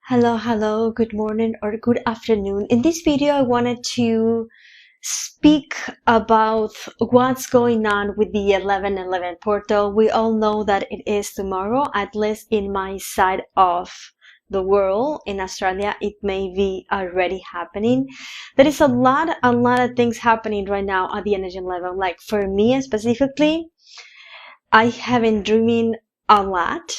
Hello, good morning or good afternoon. In this video, I wanted to speak about what's going on with the 1111 portal. We all know that it is tomorrow, at least in my side of the world. In Australia, it may be already happening. There is a lot of things happening right now at the energy level. Like for me specifically, I have been dreaming a lot,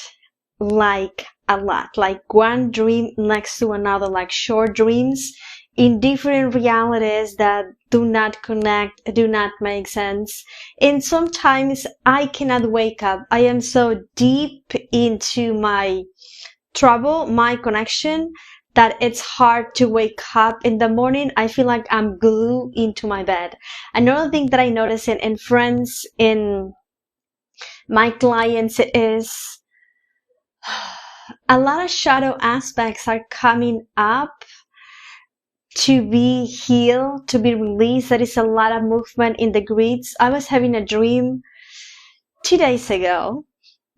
like one dream next to another, like short dreams in different realities that do not connect, do not make sense. And sometimes I cannot wake up. I am so deep into my trouble, my connection, that it's hard to wake up in the morning. I feel like I'm glued into my bed. Another thing that I notice in friends, in my clients is a lot of shadow aspects are coming up to be healed, to be released. There is a lot of movement in the grids. I was having a dream 2 days ago,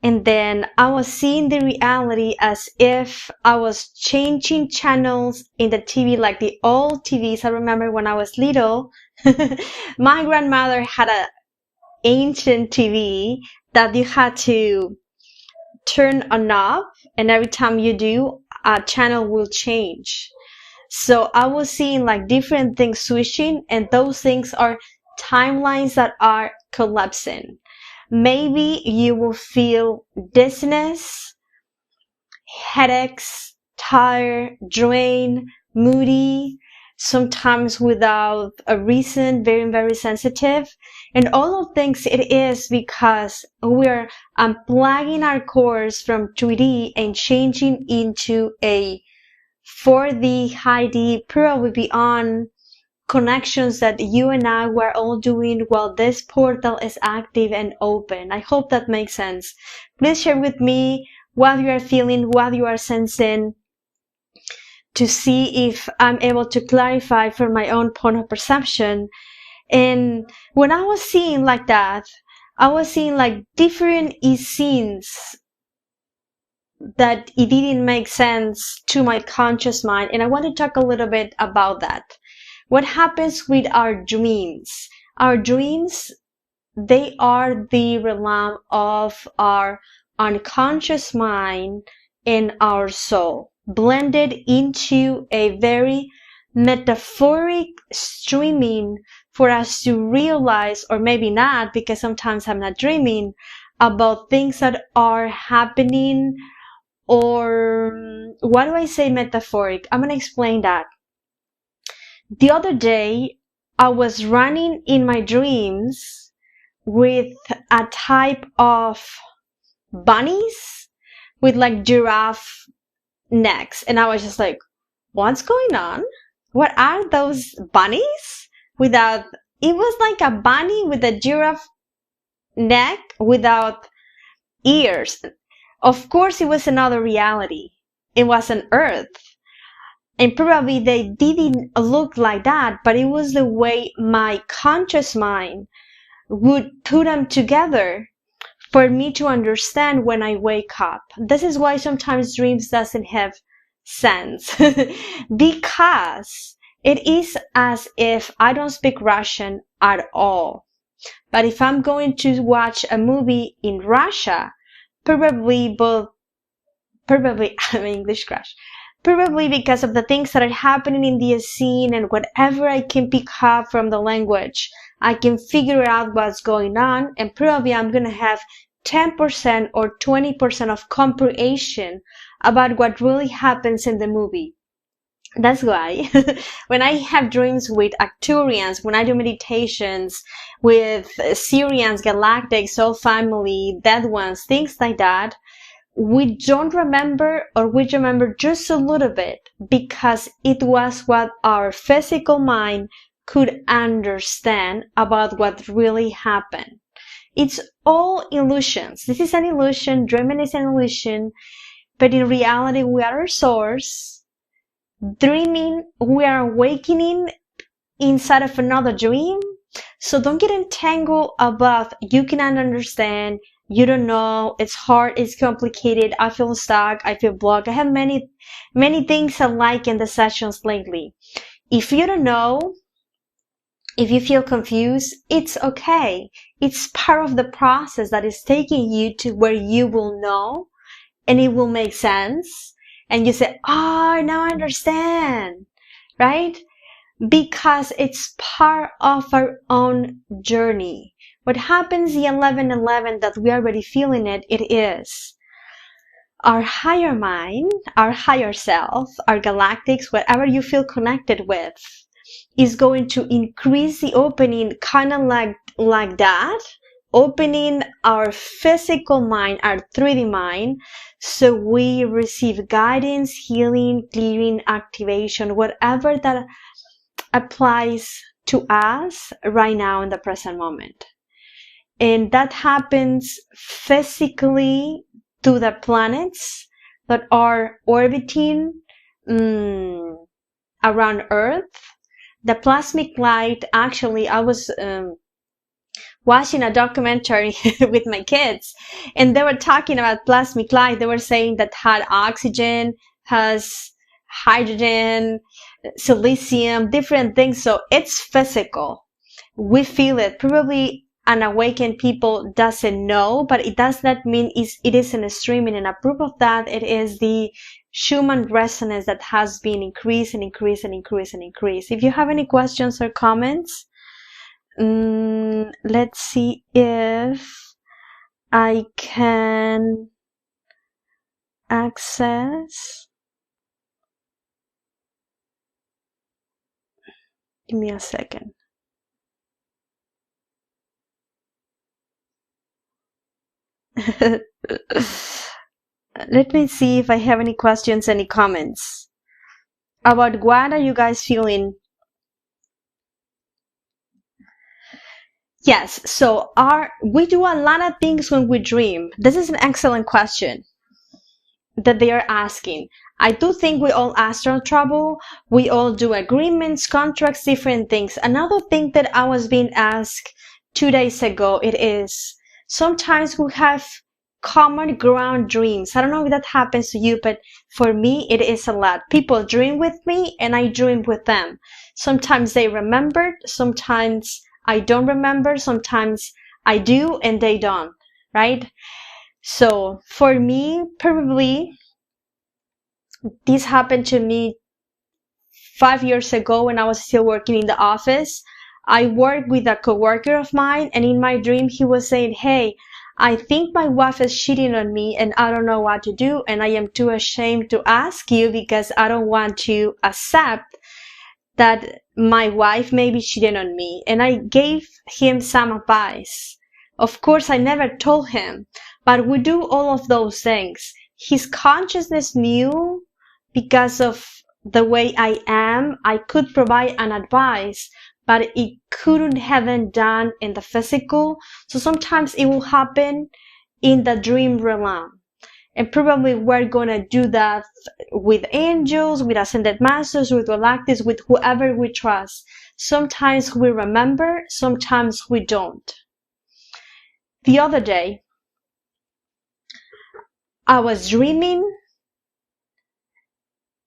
and then I was seeing the reality as if I was changing channels in the TV, like the old TVs. I remember when I was little, my grandmother had a ancient TV that you had to turn a knob, and every time you do, a channel will change. So I was seeing like different things switching, and those things are timelines that are collapsing. Maybe you will feel dizziness, headaches, tired, drained, moody, sometimes without a reason, very sensitive. And all of things, it is because we're unplugging our cores from 3D and changing into a 4D, high D, probably beyond connections that you and I were all doing while this portal is active and open. I hope that makes sense. Please share with me what you are feeling, what you are sensing, to see if I'm able to clarify from my own point of perception. And when I was seeing like that, I was seeing like different scenes that it didn't make sense to my conscious mind. And I want to talk a little bit about that. What happens with our dreams? Our dreams, they are the realm of our unconscious mind and our soul, blended into a very metaphoric streaming for us to realize, or maybe not, because sometimes I'm not dreaming about things that are happening. Or why do I say metaphoric? I'm going to explain that. The other day, I was running in my dreams with a type of bunnies with like giraffe necks, and I was just like, what's going on? What are those bunnies? Without, it was like a bunny with a giraffe neck without ears. Of course, it was another reality. It was an earth. And probably they didn't look like that, but it was the way my conscious mind would put them together for me to understand when I wake up. This is why sometimes dreams doesn't have sense. Because it is as if I don't speak Russian at all. But if I'm going to watch a movie in Russia, probably I'm English crash. Probably because of the things that are happening in the scene, and whatever I can pick up from the language, I can figure out what's going on, and probably I'm going to have 10% or 20% of comprehension about what really happens in the movie. That's why when I have dreams with Arcturians, when I do meditations with Syrians, Galactic, Soul Family, dead ones, things like that, we don't remember, or we remember just a little bit, because it was what our physical mind could understand about what really happened. It's all illusions. This is an illusion. Dreaming is an illusion. But in reality, we are our source. Dreaming, we are awakening inside of another dream. So don't get entangled about you cannot understand, You don't know. It's hard. It's complicated. I feel stuck. I feel blocked. I have many things I like in the sessions lately. If you don't know, if you feel confused, it's okay. It's part of the process that is taking you to where you will know and it will make sense. And you say, oh, now I understand, right? Because it's part of our own journey. What happens the 11:11 that we are already feeling it is our higher mind, our higher self, our galactics, whatever you feel connected with, is going to increase the opening kind of like that, opening our physical mind, our 3D mind, so we receive guidance, healing, clearing, activation, whatever that applies to us right now in the present moment. And that happens physically to the planets that are orbiting around Earth. The plasmic light, actually, I was watching a documentary with my kids, and they were talking about plasmic light. They were saying that had oxygen, has hydrogen, silicium, different things. So it's physical. We feel it. Probably an awakened people doesn't know, but it does not mean it isn't streaming. And a proof of that, it is the Schumann resonance that has been increased and increased and increased and increased. If you have any questions or comments, let's see if I can access. Give me a second. Let me see if I have any questions, any comments about what are you guys feeling. Yes, so we do a lot of things when we dream. This is an excellent question that they are asking. I do think we all astral travel. We all do agreements, contracts, different things. Another thing that I was being asked 2 days ago, it is sometimes we have common ground dreams. I don't know if that happens to you, but for me, it is a lot. People dream with me and I dream with them. Sometimes they remembered, sometimes I don't remember, sometimes I do and they don't, right? So for me, probably this happened to me 5 years ago when I was still working in the office. I worked with a coworker of mine, and in my dream he was saying, hey, I think my wife is cheating on me and I don't know what to do, and I am too ashamed to ask you because I don't want to accept that my wife may be cheating on me. And I gave him some advice. Of course, I never told him, but we do all of those things. His consciousness knew because of the way I am, I could provide an advice, but it couldn't have been done in the physical. So sometimes it will happen in the dream realm. And probably we're going to do that with angels, with ascended masters, with galactics, with whoever we trust. Sometimes we remember, sometimes we don't. The other day, I was dreaming.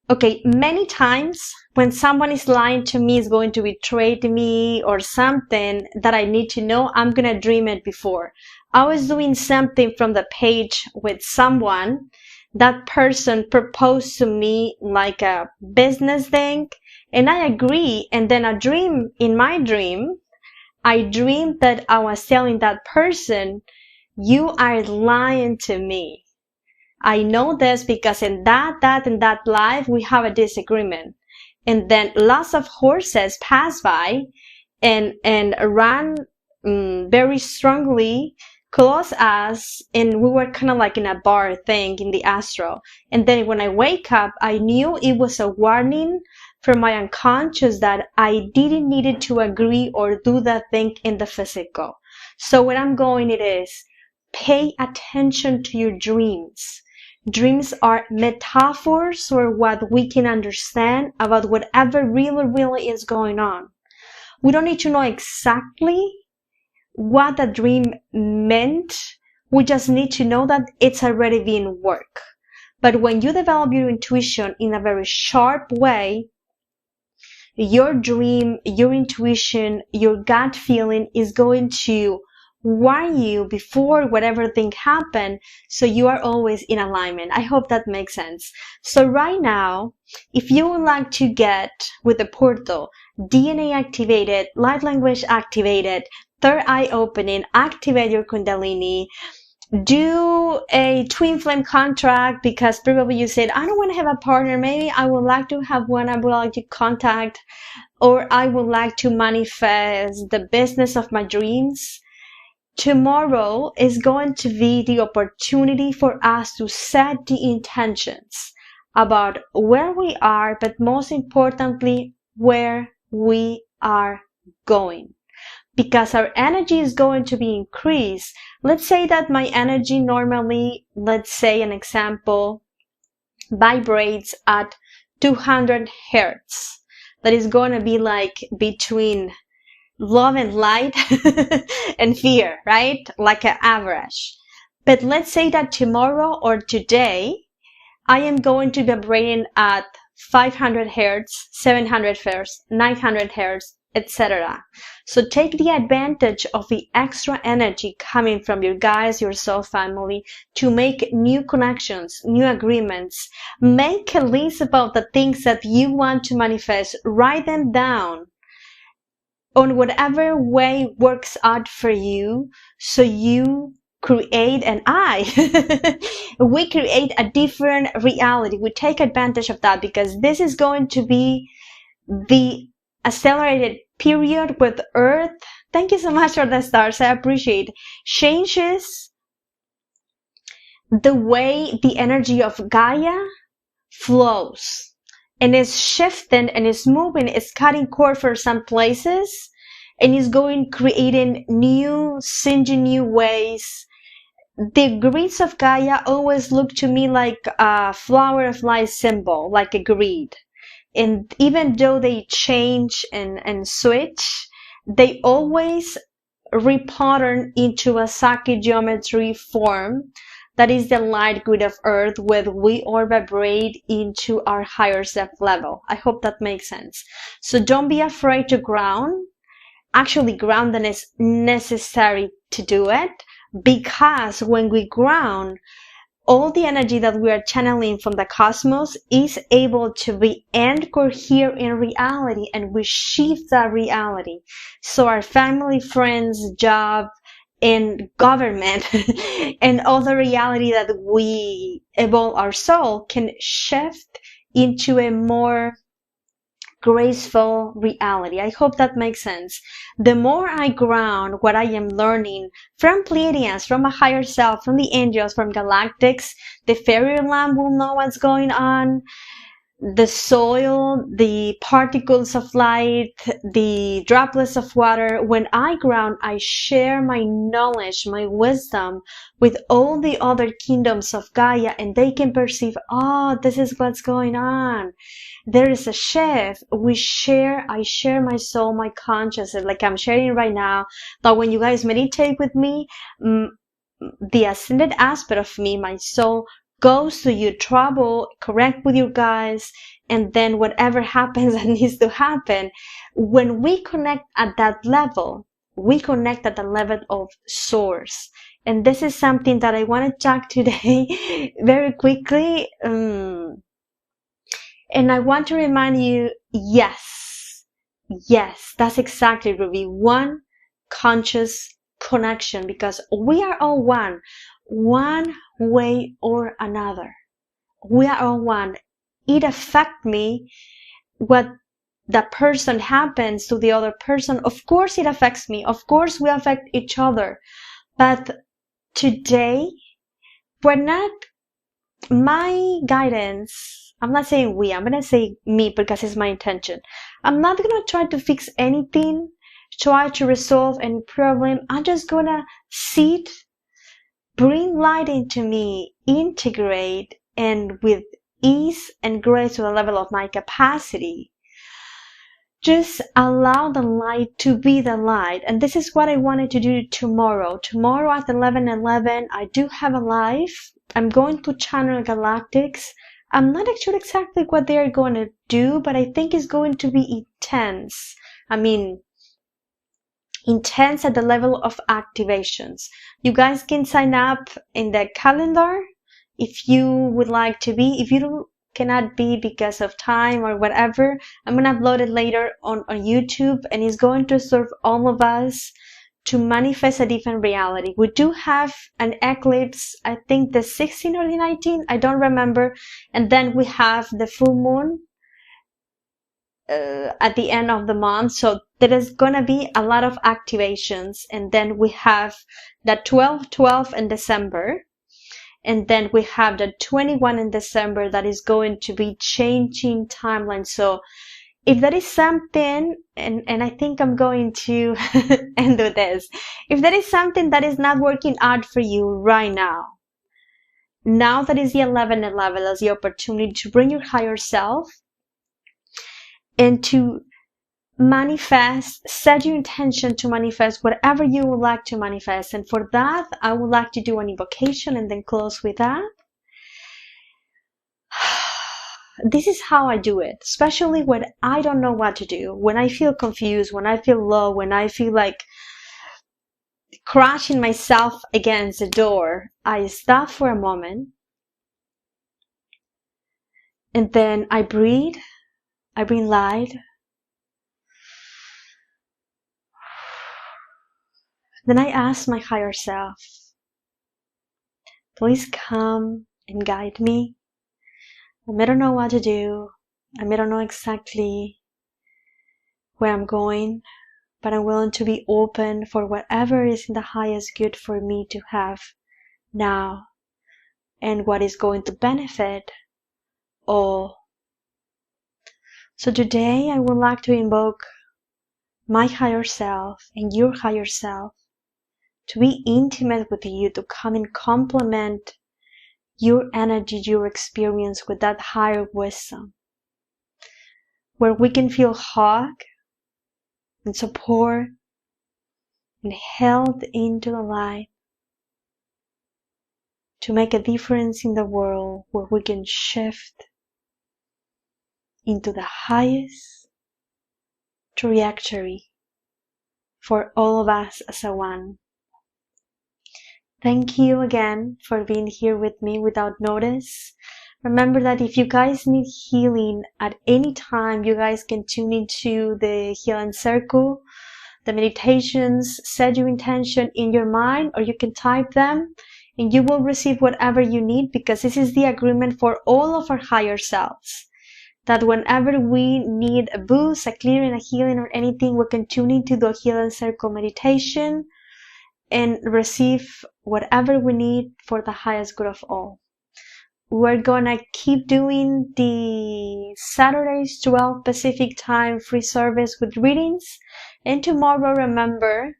Okay, many times when someone is lying to me, is going to betray me or something that I need to know, I'm going to dream it before. I was doing something from the page with someone. That person proposed to me like a business thing, and I agree. And then in my dream, I dreamed that I was telling that person, you are lying to me. I know this because in that life, we have a disagreement. And then lots of horses pass by and ran very strongly close us, and we were kind of like in a bar thing in the astral. And then when I wake up, I knew it was a warning from my unconscious that I didn't need to agree or do that thing in the physical. So where I'm going, it is pay attention to your dreams. Dreams are metaphors for what we can understand about whatever really is going on. We don't need to know exactly what the dream meant. We just need to know that it's already being worked. But when you develop your intuition in a very sharp way, your dream, your intuition, your gut feeling is going to warn you before whatever thing happen, so you are always in alignment. I hope that makes sense. So right now, if you would like to get with the portal DNA activated, light language activated, third eye opening, activate your kundalini, do a twin flame contract, because probably you said, I don't want to have a partner, maybe I would like to have one, I would like to contact, or I would like to manifest the business of my dreams. Tomorrow is going to be the opportunity for us to set the intentions about where we are, but most importantly, where we are going. Because our energy is going to be increased. Let's say that my energy normally, let's say an example, vibrates at 200 hertz. That is going to be like between love and light and fear, right? Like an average. But let's say that tomorrow or today, I am going to be vibrating at 500 hertz, 700 hertz, 900 hertz, etc. So take the advantage of the extra energy coming from your guys, your soul family, to make new connections, new agreements. Make a list about the things that you want to manifest. Write them down on whatever way works out for you, so you create we create a different reality. We take advantage of that, because this is going to be the accelerated period with Earth. Thank you so much for the stars. I appreciate. Changes the way the energy of Gaia flows. And it's shifting and it's moving, it's cutting cord for some places, and it's going creating new, singeing new ways. The grids of Gaia always look to me like a flower of light symbol, like a grid. And even though they change and switch, they always repattern into a Saki geometry form. That is the light grid of Earth, where we all vibrate into our higher self level. I hope that makes sense. So don't be afraid to ground. Actually, grounding is necessary to do it, because when we ground, all the energy that we are channeling from the cosmos is able to be anchored here in reality, and we shift that reality. So our family, friends, job, and government and other reality that we evolve our soul can shift into a more graceful reality. I hope that makes sense. The more I ground what I am learning from Pleiadians, from a higher self, from the angels, from galactics, the fairyland will know what's going on. The soil, the particles of light, the droplets of water. When I ground, I share my knowledge, my wisdom with all the other kingdoms of Gaia, and they can perceive, oh, this is what's going on. There is a shift. I share my soul, my consciousness, like I'm sharing right now, that when you guys meditate with me, the ascended aspect of me, my soul, goes to you, travel, correct with you guys, and then whatever happens that needs to happen. When we connect at that level, we connect at the level of source. And this is something that I want to talk today very quickly. And I want to remind you, yes, that's exactly, Ruby, one conscious connection, because we are all one way or another. We are all one. It affects me what the person happens to the other person. Of course it affects me. Of course we affect each other. But today, we're not, my guidance, I'm not saying we, I'm going to say me, because it's my intention. I'm not going to try to fix anything, try to resolve any problem. I'm just going to sit, bring light into me, integrate, and with ease and grace to the level of my capacity, just allow the light to be the light. And this is what I wanted to do tomorrow. Tomorrow at 11:11, I do have a live. I'm going to channel Galactics. I'm not sure exactly what they're going to do, but I think it's going to be intense. I mean, intense at the level of activations. You guys can sign up in the calendar if you would like to be. If you cannot be because of time or whatever, I'm going to upload it later on YouTube, and it's going to serve all of us to manifest a different reality. We do have an eclipse, I think the 16th or the 19th, I don't remember, and then we have the full moon at the end of the month. So there is gonna be a lot of activations, and then we have the 12 in December, and then we have the 21 in December that is going to be changing timeline. So if that is something, and I think I'm going to end with this, if that is something that is not working out for you right now that is the 11:11, as the opportunity to bring your higher self and to manifest, set your intention to manifest whatever you would like to manifest. And for that, I would like to do an invocation and then close with that. This is how I do it, especially when I don't know what to do, when I feel confused, when I feel low, when I feel like crashing myself against the door. I stop for a moment, and then I breathe, I bring light. Then I ask my higher self, please come and guide me. I may don't know what to do. I may don't know exactly where I'm going, but I'm willing to be open for whatever is in the highest good for me to have now, and what is going to benefit all. So today I would like to invoke my higher self and your higher self to be intimate with you, to come and complement your energy, your experience with that higher wisdom, where we can feel hugged and support and held into the light to make a difference in the world, where we can shift into the highest trajectory for all of us as a one. Thank you again for being here with me without notice. Remember that if you guys need healing at any time, you guys can tune into the Healing Circle, the meditations, set your intention in your mind, or you can type them and you will receive whatever you need, because this is the agreement for all of our higher selves. That whenever we need a boost, a clearing, a healing, or anything, we can tune into the Healing Circle meditation and receive whatever we need for the highest good of all. We're gonna keep doing the Saturdays 12 Pacific time free service with readings. And tomorrow, remember,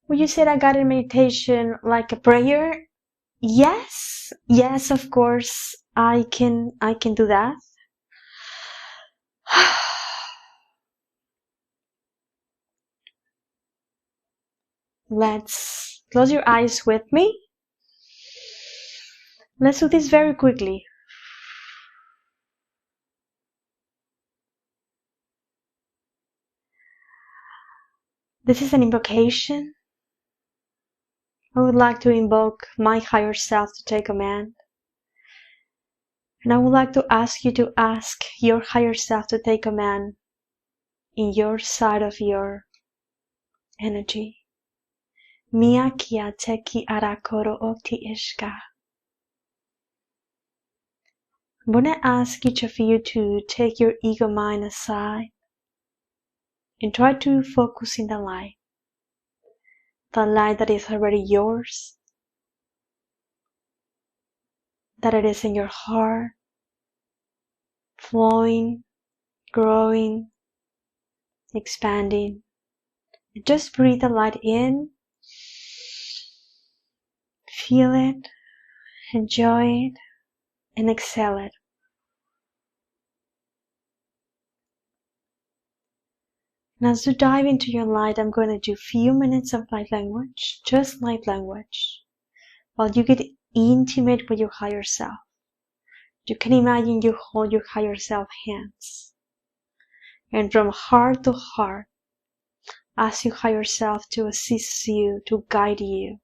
when you said I got a meditation like a prayer, yes, of course, I can do that. Let's close your eyes with me. Let's do this very quickly. This is an invocation. I would like to invoke my higher self to take command. And I would like to ask you to ask your higher self to take command in your side of your energy. Mia kia teki arakoro okti ishka. I'm going to ask each of you to take your ego mind aside and try to focus in the light that is already yours, that it is in your heart, flowing, growing, expanding. And just breathe the light in, feel it, enjoy it, and exhale it. And as you dive into your light, I'm going to do a few minutes of light language, just light language, while you get intimate with your higher self. You can imagine you hold your higher self hands. And from heart to heart, ask your higher self to assist you, to guide you,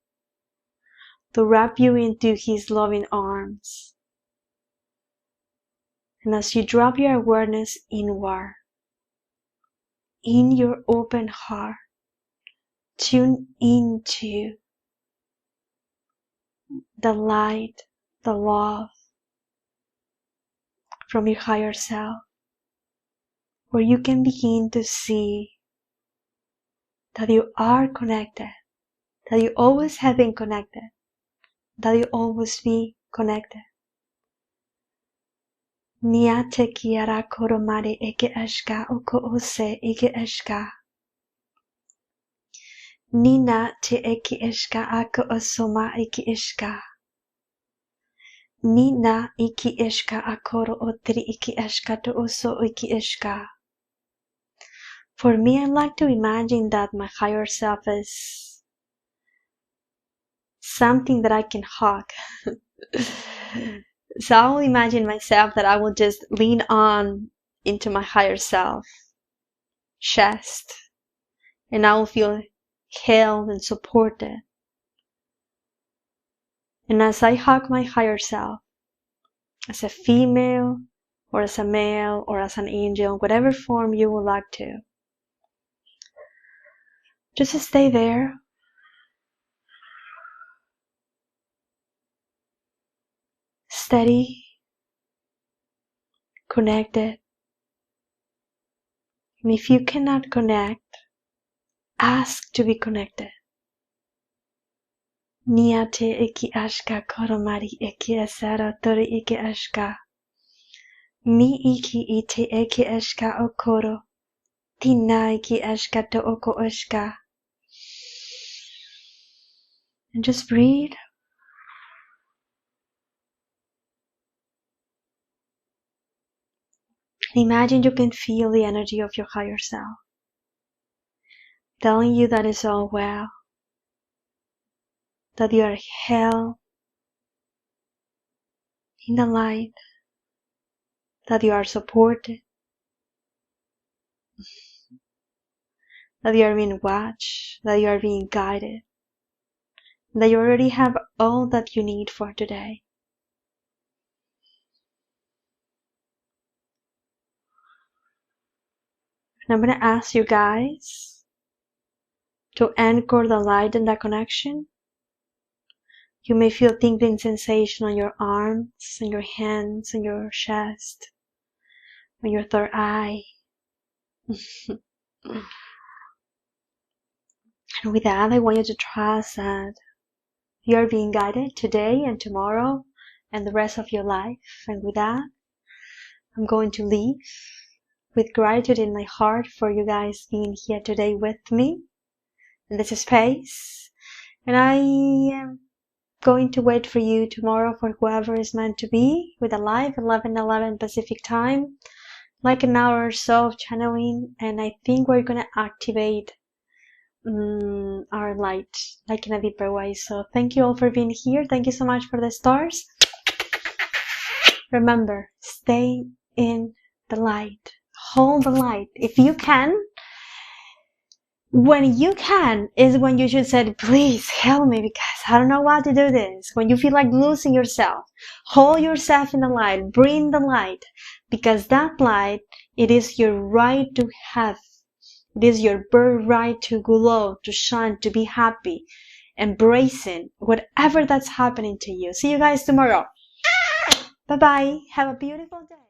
to wrap you into his loving arms. And as you drop your awareness inward, in your open heart, tune into the light, the love from your higher self, where you can begin to see that you are connected, that you always have been connected, that you always be connected. Niate kiara koromare eke ashka oko ose eke ashka. Nina te eke ashka ako osoma eke ashka. Nina iki ashka akoro otri iki ashka to oso iki ashka. For me, I like to imagine that my higher self is something that I can hug. So I will imagine myself that I will just lean on into my higher self chest, and I will feel held and supported. And as I hug my higher self, as a female or as a male or as an angel, whatever form you would like to, just stay there. Steady, connected. And if you cannot connect, ask to be connected. Niate eki ashka koromari eki asara tori eki ashka. Ni iki ite eki ashka okoro. Tina eki ashka to oko ashka. And just breathe. Imagine you can feel the energy of your higher self, telling you that it's all well, that you are held in the light, that you are supported, that you are being watched, that you are being guided, that you already have all that you need for today. And I'm going to ask you guys to anchor the light and that connection. You may feel tingling sensation on your arms, and your hands, and your chest, on your third eye. And with that, I want you to trust that you are being guided today and tomorrow and the rest of your life. And with that, I'm going to leave with gratitude in my heart for you guys being here today with me in this space. And I am going to wait for you tomorrow for whoever is meant to be with a live 11:11 Pacific time, like an hour or so of channeling. And I think we're going to activate our light like in a deeper way. So thank you all for being here. Thank you so much for the stars. Remember, stay in the light. Hold the light. If you can, when you can is when you should say, please help me because I don't know how to do this. When you feel like losing yourself, hold yourself in the light, bring the light, because that light, it is your right to have. It is your birthright to glow, to shine, to be happy, embracing whatever that's happening to you. See you guys tomorrow. Bye-bye. Have a beautiful day.